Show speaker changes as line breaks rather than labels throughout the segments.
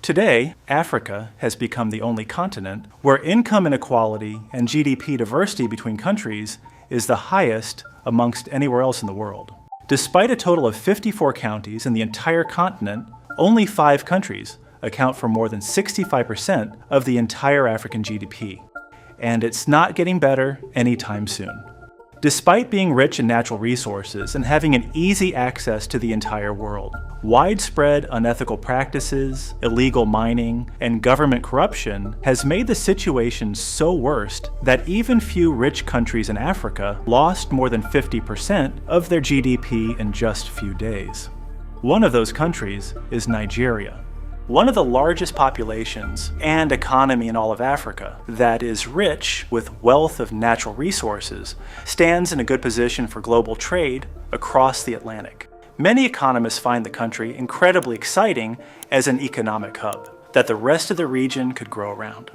Today, Africa has become the only continent where income inequality and GDP diversity between countries is the highest amongst anywhere else in the world. Despite a total of 54 counties in the entire continent, only 5 countries account for more than 65% of the entire African GDP. And it's not getting better anytime soon. Despite being rich in natural resources and having an easy access to the entire world, widespread unethical practices, illegal mining, and government corruption has made the situation so worst that even few rich countries in Africa lost more than 50% of their GDP in just a few days. One of those countries is Nigeria. One of the largest populations and economy in all of Africa that is rich with wealth of natural resources stands in a good position for global trade across the Atlantic. Many economists find the country incredibly exciting as an economic hub that the rest of the region could grow around.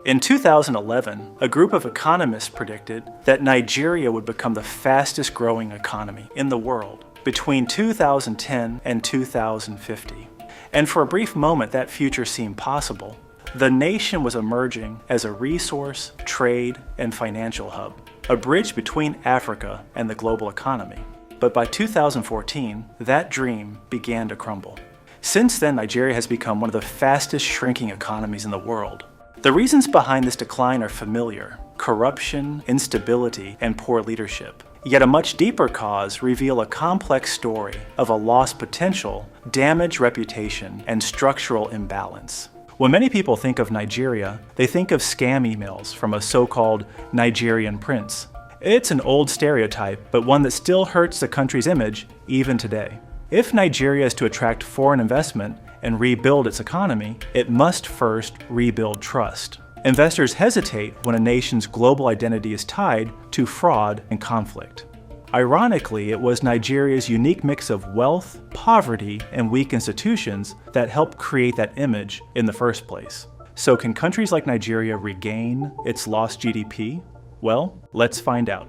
In 2011, a group of economists predicted that Nigeria would become the fastest growing economy in the world between 2010 and 2050. And for a brief moment, that future seemed possible. The nation was emerging as a resource, trade, and financial hub, a bridge between Africa and the global economy. But by 2014, that dream began to crumble. Since then, Nigeria has become one of the fastest shrinking economies in the world. The reasons behind this decline are familiar: corruption, instability, and poor leadership. Yet a much deeper cause reveal a complex story of a lost potential, damaged reputation, and structural imbalance. When many people think of Nigeria, they think of scam emails from a so-called Nigerian prince. It's an old stereotype, but one that still hurts the country's image even today. If Nigeria is to attract foreign investment and rebuild its economy, it must first rebuild trust. Investors hesitate when a nation's global identity is tied to fraud and conflict. Ironically, it was Nigeria's unique mix of wealth, poverty, and weak institutions that helped create that image in the first place. So can countries like Nigeria regain its lost GDP? Well, let's find out.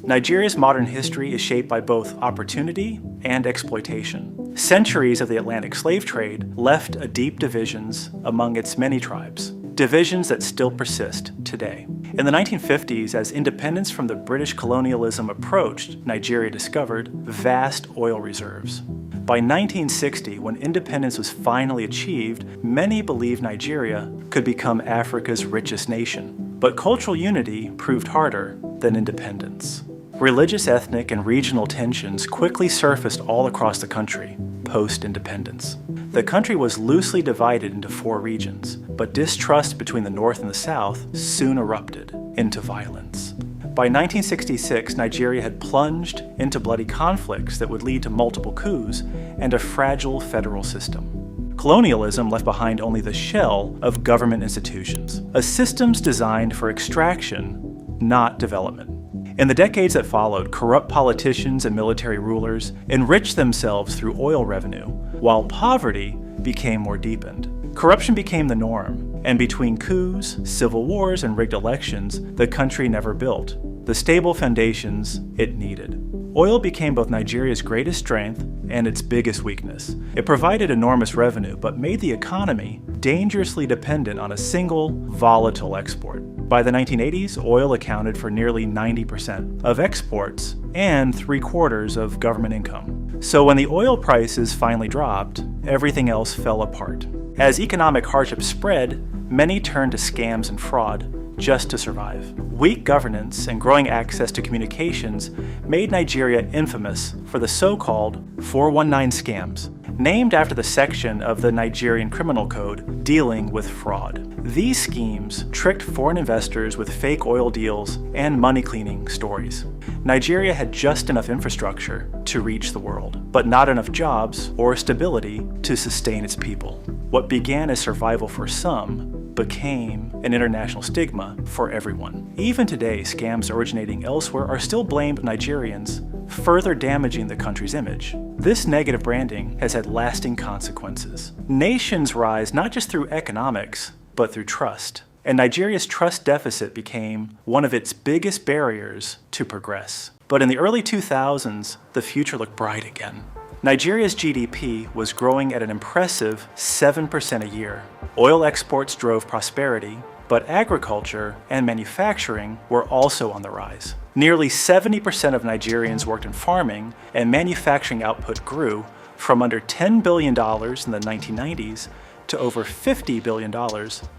Nigeria's modern history is shaped by both opportunity and exploitation. Centuries of the Atlantic slave trade left deep divisions among its many tribes, divisions that still persist today. In the 1950s, as independence from the British colonialism approached, Nigeria discovered vast oil reserves. By 1960, when independence was finally achieved, many believed Nigeria could become Africa's richest nation. But cultural unity proved harder than independence. Religious, ethnic, and regional tensions quickly surfaced all across the country post-independence. The country was loosely divided into 4 regions, but distrust between the North and the South soon erupted into violence. By 1966, Nigeria had plunged into bloody conflicts that would lead to multiple coups and a fragile federal system. Colonialism left behind only the shell of government institutions, a systems designed for extraction, not development. In the decades that followed, corrupt politicians and military rulers enriched themselves through oil revenue, while poverty became more deepened. Corruption became the norm, and between coups, civil wars, and rigged elections, the country never built the stable foundations it needed. Oil became both Nigeria's greatest strength and its biggest weakness. It provided enormous revenue, but made the economy dangerously dependent on a single, volatile export. By the 1980s, oil accounted for nearly 90% of exports and 3/4 of government income. So when the oil prices finally dropped, everything else fell apart. As economic hardship spread, many turned to scams and fraud just to survive. Weak governance and growing access to communications made Nigeria infamous for the so-called 419 scams, named after the section of the Nigerian Criminal Code dealing with fraud. These schemes tricked foreign investors with fake oil deals and money-cleaning stories. Nigeria had just enough infrastructure to reach the world, but not enough jobs or stability to sustain its people. What began as survival for some became an international stigma for everyone. Even today, scams originating elsewhere are still blamed Nigerians, further damaging the country's image. This negative branding has had lasting consequences. Nations rise not just through economics, but through trust. And Nigeria's trust deficit became one of its biggest barriers to progress. But in the early 2000s, the future looked bright again. Nigeria's GDP was growing at an impressive 7% a year. Oil exports drove prosperity, but agriculture and manufacturing were also on the rise. Nearly 70% of Nigerians worked in farming, and manufacturing output grew from under $10 billion in the 1990s to over $50 billion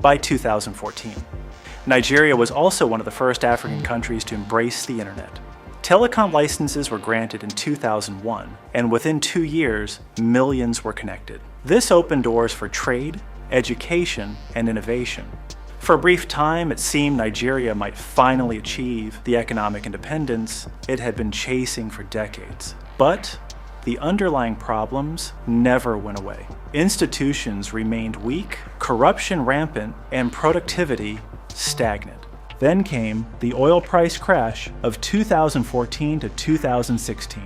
by 2014. Nigeria was also one of the first African countries to embrace the internet. Telecom licenses were granted in 2001, and within 2 years, millions were connected. This opened doors for trade, education, and innovation. For a brief time, it seemed Nigeria might finally achieve the economic independence it had been chasing for decades. But the underlying problems never went away. Institutions remained weak, corruption rampant, and productivity stagnant. Then came the oil price crash of 2014 to 2016.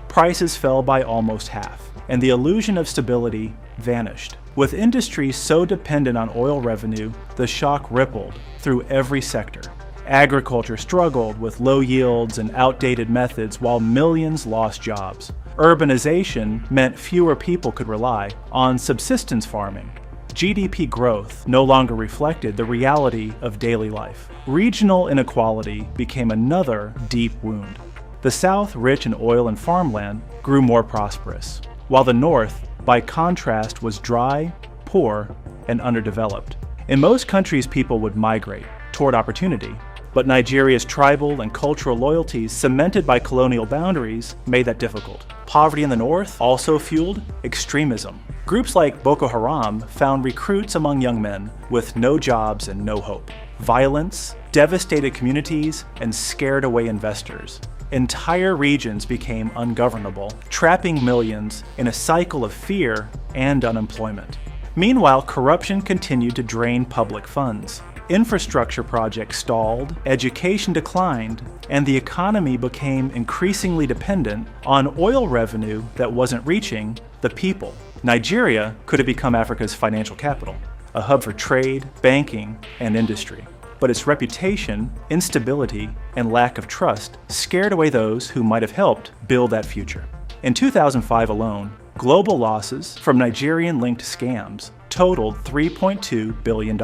Prices fell by almost half, and the illusion of stability vanished. With industries so dependent on oil revenue, the shock rippled through every sector. Agriculture struggled with low yields and outdated methods while millions lost jobs. Urbanization meant fewer people could rely on subsistence farming. GDP growth no longer reflected the reality of daily life. Regional inequality became another deep wound. The South, rich in oil and farmland, grew more prosperous, while the North, by contrast, was dry, poor, and underdeveloped. In most countries, people would migrate toward opportunity, but Nigeria's tribal and cultural loyalties, cemented by colonial boundaries, made that difficult. Poverty in the North also fueled extremism. Groups like Boko Haram found recruits among young men with no jobs and no hope. Violence devastated communities and scared away investors. Entire regions became ungovernable, trapping millions in a cycle of fear and unemployment. Meanwhile, corruption continued to drain public funds. Infrastructure projects stalled, education declined, and the economy became increasingly dependent on oil revenue that wasn't reaching the people. Nigeria could have become Africa's financial capital, a hub for trade, banking, and industry. But its reputation, instability, and lack of trust scared away those who might have helped build that future. In 2005 alone, global losses from Nigerian-linked scams totaled $3.2 billion,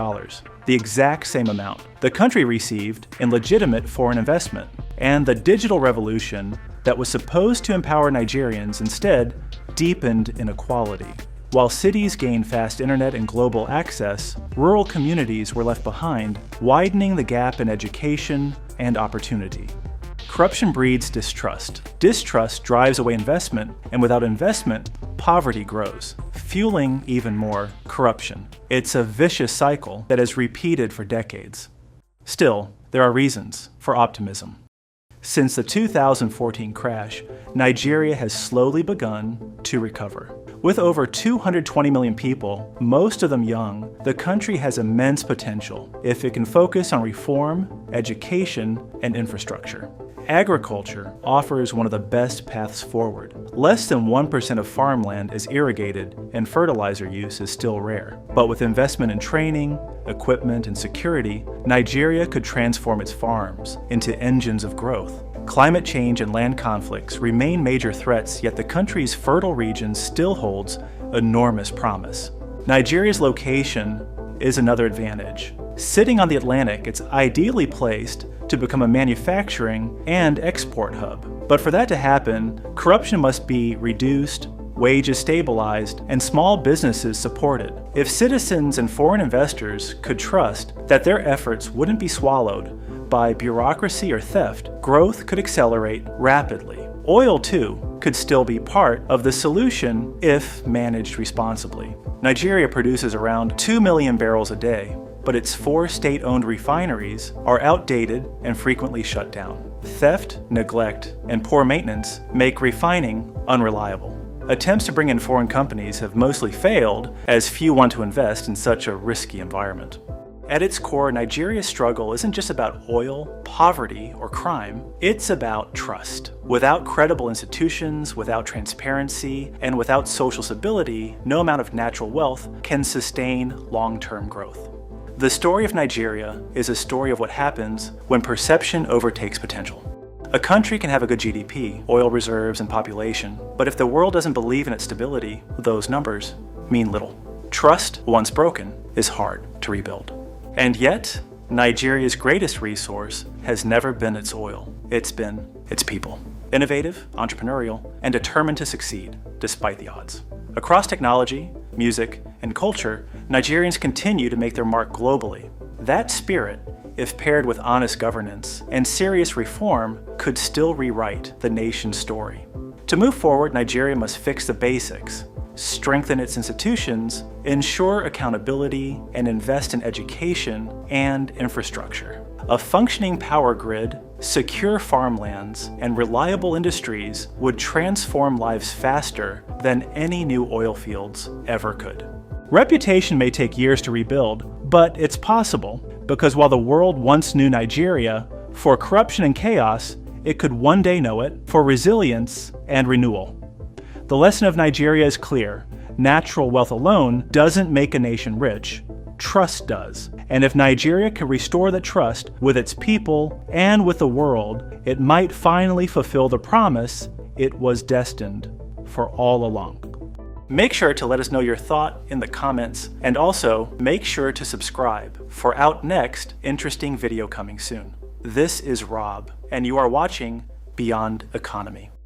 the exact same amount the country received in legitimate foreign investment. And the digital revolution that was supposed to empower Nigerians instead deepened inequality. While cities gained fast internet and global access, rural communities were left behind, widening the gap in education and opportunity. Corruption breeds distrust. Distrust drives away investment, and without investment, poverty grows, fueling even more corruption. It's a vicious cycle that has repeated for decades. Still, there are reasons for optimism. Since the 2014 crash, Nigeria has slowly begun to recover. With over 220 million people, most of them young, the country has immense potential if it can focus on reform, education, and infrastructure. Agriculture offers one of the best paths forward. Less than 1% of farmland is irrigated, and fertilizer use is still rare. But with investment in training, equipment, and security, Nigeria could transform its farms into engines of growth. Climate change and land conflicts remain major threats, yet the country's fertile region still holds enormous promise. Nigeria's location is another advantage. Sitting on the Atlantic, it's ideally placed to become a manufacturing and export hub. But for that to happen, corruption must be reduced, wages stabilized, and small businesses supported. If citizens and foreign investors could trust that their efforts wouldn't be swallowed by bureaucracy or theft, growth could accelerate rapidly. Oil, too, could still be part of the solution if managed responsibly. Nigeria produces around 2 million barrels a day, but its 4 state-owned refineries are outdated and frequently shut down. Theft, neglect, and poor maintenance make refining unreliable. Attempts to bring in foreign companies have mostly failed, as few want to invest in such a risky environment. At its core, Nigeria's struggle isn't just about oil, poverty, or crime. It's about trust. Without credible institutions, without transparency, and without social stability, no amount of natural wealth can sustain long-term growth. The story of Nigeria is a story of what happens when perception overtakes potential. A country can have a good GDP, oil reserves, and population, but if the world doesn't believe in its stability, those numbers mean little. Trust, once broken, is hard to rebuild. And yet, Nigeria's greatest resource has never been its oil. It's been its people. Innovative, entrepreneurial, and determined to succeed, despite the odds. Across technology, music, and culture, Nigerians continue to make their mark globally. That spirit, if paired with honest governance and serious reform, could still rewrite the nation's story. To move forward, Nigeria must fix the basics, strengthen its institutions, ensure accountability, and invest in education and infrastructure. A functioning power grid, secure farmlands, and reliable industries would transform lives faster than any new oil fields ever could. Reputation may take years to rebuild, but it's possible, because while the world once knew Nigeria for corruption and chaos, it could one day know it for resilience and renewal. The lesson of Nigeria is clear. Natural wealth alone doesn't make a nation rich. Trust does. And if Nigeria can restore that trust with its people and with the world, it might finally fulfill the promise it was destined for all along. Make sure to let us know your thought in the comments, and also make sure to subscribe for out next interesting video coming soon. This is Rob, and you are watching Beyond Economy.